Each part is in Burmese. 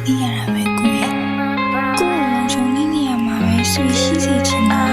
တိရတာပဲကိုရဲ့ကိုယ်လုံးချုံနေနေရမှာပဲဆွေရှိစေချင်တာ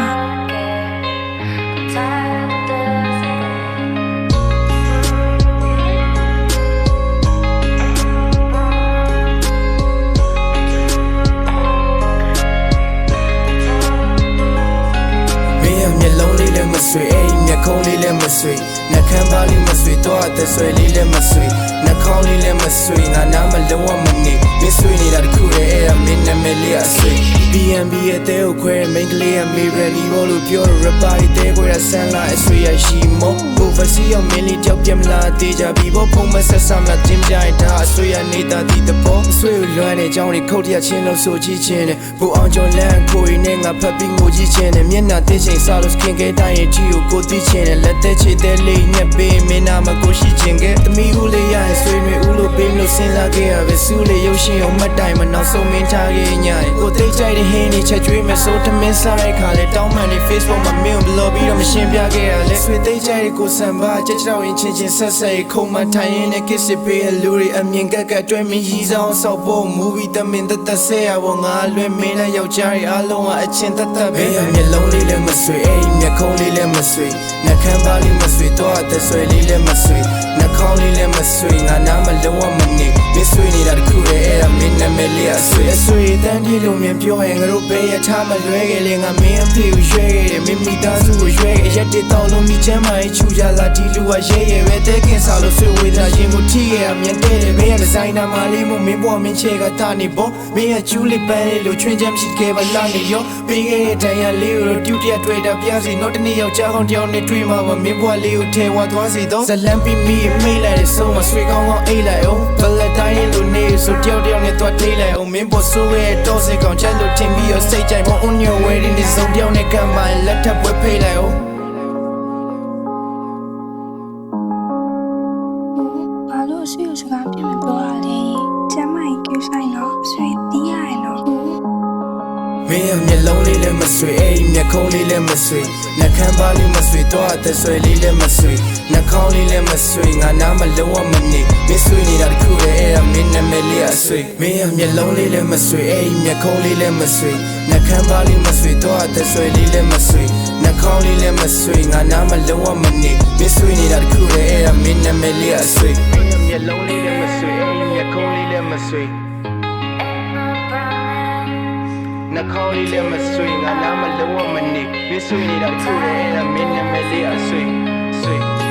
မျက်လုံးလေးလည်းမဆွေအိမ်မျက်ခုံးလေးလည်းမဆွေနှက်ခမ်းပါးလေးမဆွေတော့အသက်ဆွဲလေးလည်းမဆွေနှက်ခေါင်းလေးလည်းမဆွေငါနားမလုံးဝမနေမဆွေနေတာတခုတည်းအဲ့ဒါမင်းနာမည်လေးအဆွေ BNB ရဲ့တဲကိုခွဲမိန်းကလေးရဲ့မေရလီဘောလို့ပြောရပါရီတဲခွဲရဆန်းလာအဆွေရရှိမောကိုဖစီရောမင်းလေးကြောက်ပြမလားတေးကြပြီဘောဖုံးမဆက်ဆမ်းလာတင်ကြိုင်တာအဆွေရနေတာဒီတဘောအဆွေကိုလွမ်းနေကြောင်းတွေခုတ်တရချင်းလို့ဆိုကြည့်ချင်းနဲ့ဘူအောင်ကျော်လန့်ကိုရင်းနဲ့ငါဖက်ပြီးငိုကြည့်ချင်းနဲ့မျက်နှာတင်းချိန်စားလို့စကင်ကဲတိုင်းရဲ့ကြီးကိုသိချင်းနဲ့လက်သက်ချေတဲ့လေးညက်ပေးမင်းနာမကိုရှိချင်းကဲသမီးဦးလေးရရင်ဆွေတွေဦးလို့ပေးမလို့စဉ်းစားခဲ့ရပဲစူးလေးရုပ်ရှင်အောင်မတ်တိုင်မနောက်ဆုံးမင်းထားခဲ့ညရဲ့ကိုသိကြိုက်တဲ့ဟင်းတွေချက်ကျွေးမယ်ဆိုတမင်းစားတဲ့ခါလေတောင်းမှန်နေ Facebook မှာမင်းကိုဘလော့ပြီးတော့မရှင်းပြခဲ့ရလေဆွေသိကြိုက်တဲ့ကိုစံပါကြက်ကြောက်ရင်ချင်းချင်းဆက်ဆက်ခုံမထိုင်ရင်နဲ့ kiss ပေးရလူတွေအမြင်ကက်ကတွဲမင်းရီဆောင်ဆောက်ဖို့ movie တမင်းသက်သက်ဆဲရဖို့ငါလွင်မင်းနဲ့ယောက်ျားတွေအားလုံးကအချင်းသက်သက်ပဲမျက်လုံးလေးလည်းမဆွေအိမ်မျက်ခုံးလေးလည်းမဆွေနှက်ခမ်းပါးလေးမဆွေတော့အသက်ဆွဲလေးလည်းမဆွေနှက်ခေါင်းလေးလည်းမဆွေငါနားမလုံးဝမနေမဆွေနေတာတခုတည်းအဲ့ဒါမင်းနာမည်လေးအဆွေအဆွေတန်းကြီးလို့မြင်ပြောရင်ငါတို့ပဲရထားမလွဲခဲ့လေငါမင်းအဖေကိုရွှဲခဲ့တယ်မင်းမိသားစုကိုရွှဲခဲ့ရက်တစ်တောင်းလုံးမိချမ်းမချူကြလာဒီလူကရဲရဲပဲတဲကင်းစားလို့ဆွေဝေးတာရင်ကိုထိခဲ့ရမြင်တဲ့တယ်မင်းရဲ့ဒီဇိုင်နာမလေးမို့မင်းပေါ်မင်းချေကတာနေပေါ့မင်းရဲ့ကျူးလေးပန်းလေးလို့ချွင်းချမ်းရှိခဲ့ပါလားနေရောပေးခဲ့တဲ့တန်ရလေးကိုတူတရတွေ့တာပြစီတော့တနေ့ယောက်ျားကောင်းတယောက်နဲ့တွေ့မှာမင်းဘွားလေးကိုထဲဝါသွားစီတော့ဇလန်ပီမီမေးလိုက်တဲ့ဆုံးမဆွေကောင်းကောင်းအိတ်လိုက်အောင်ဘလက်တိုင်းလို့နေဆိုတယောက်တယောက်နဲ့သွားထိလိုက်အောင်မင်းပေါ်ဆိုးရဲ့တော့စကောင်ချက်လို့တင်ပြီးတော့စိတ်ကြိုက်မ on your wedding ဒီဆုံးတယောက်နဲ့ကမ်းမလက်ထပ်ပွဲဖိတ်လိုက်အောင်ဘာလို့ဆွေကိုစကားပြမပြောရလဲကျမကြီးကိစ္စနော်ဆွေတီးရရနော်မင်းရဲ့မျက်လုံးလေးလည်းမဆွေအိမ်မျက်ခုံးလေးလည်းမဆွေနှက်ခမ်းပါးလေးမဆွေတော့အသက်ဆွဲလေးလည်းမဆွေနှက်ခေါင်းလေးလည်းမဆွေငါနားမလုံးဝမနေမဆွေနေတာတခုတည်းအဲ့ဒါမင်းနာမည်လေးအဆွေမင်းရဲ့မျက်လုံးလေးလည်းမဆွေအိမ်မျက်ခုံးလေးလည်းမဆွေနှက်ခမ်းပါးလေးမဆွေတော့အသက်ဆွဲလေးလည်းမဆွေနှက်ခေါင်းလေးလည်းမဆွေငါနားမလုံးဝမနေမဆွေနေတာတခုတည်းအဲ့ဒါမင်းနာမည်လေးအဆွေမင်းရဲ့မျက်လုံးလေးလည်းမဆွေအိမ်မျက်ခုံးလေးလည်းမဆွေနှက်ခေါင်းလေးလည်းမဆွေငါနားမလုံးဝမနေမဆွေနေတာတခုတည်းအဲ့ဒါမင်းနာမည်လေးအဆွေ